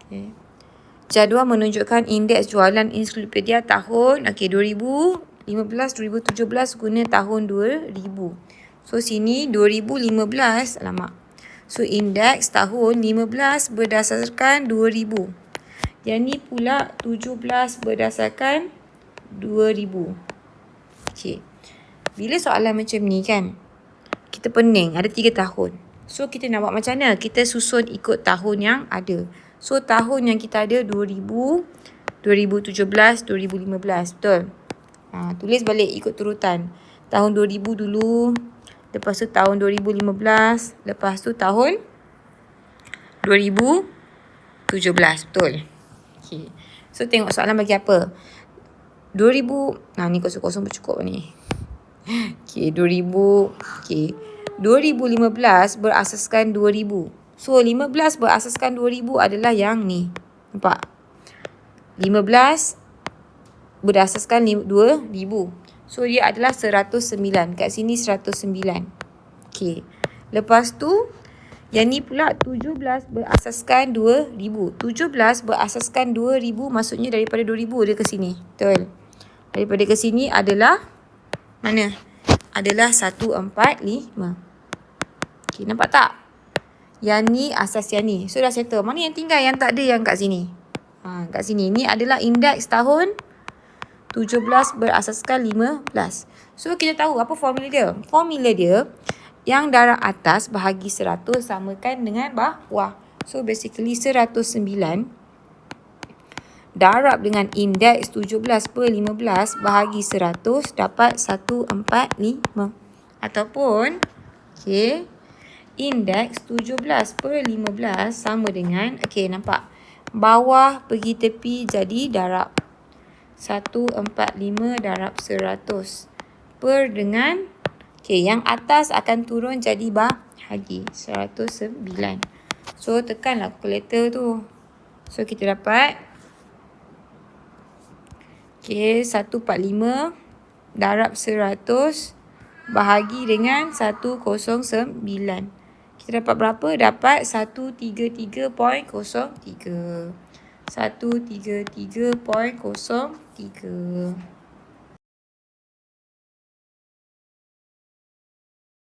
Okay. Jadual menunjukkan indeks jualan ensiklopedia tahun 2015, 2017 guna tahun 2000. So sini 2015, alamak. So indeks tahun 15 berdasarkan 2000. Yang ni pula 17 berdasarkan 2000. Okay. Bila soalan macam ni kan, kita pening, ada 3 tahun. So kita nak buat macam mana? Kita susun ikut tahun yang ada. So tahun yang kita ada 2000, 2017, 2015. Betul? Tulis balik ikut turutan. Tahun 2000 dulu, lepas tu tahun 2015, lepas tu tahun 2017. Betul? Okay. So tengok soalan bagi apa? 2000, ni kosong-kosong bercukup ni. Okay, 2000. Okay. 2015 berasaskan 2000. So 15 berasaskan 2000 adalah yang ni. Nampak? 15 berasaskan 2000. So dia adalah 109. Kat sini 109. Okay. Lepas tu yang ni pula 17 berasaskan 2000. 17 berasaskan 2000 maksudnya daripada 2000 dia ke sini. Betul? Daripada ke sini adalah mana? Adalah 145. Okay, nampak tak? Yang ni asas yang ni. So dah settle. Mana yang tinggal yang tak ada yang kat sini? Kat sini. Ni adalah indeks tahun 17 berasaskan 15. So kita tahu apa formula dia? Formula dia, yang darab atas bahagi 100 samakan dengan bawah. So basically 109 darab dengan indeks 17/15 bahagi 100 dapat 145. Ataupun, okay, indeks 17/15 sama dengan, okay, nampak? Bawah pergi tepi jadi darab 145 darab 100 per dengan, okay, yang atas akan turun jadi bahagi 109. So tekanlah kalkulator tu. So kita dapat, okay, 145 darab 100 bahagi dengan 109. Kita dapat berapa? Dapat 133.03. 133.03.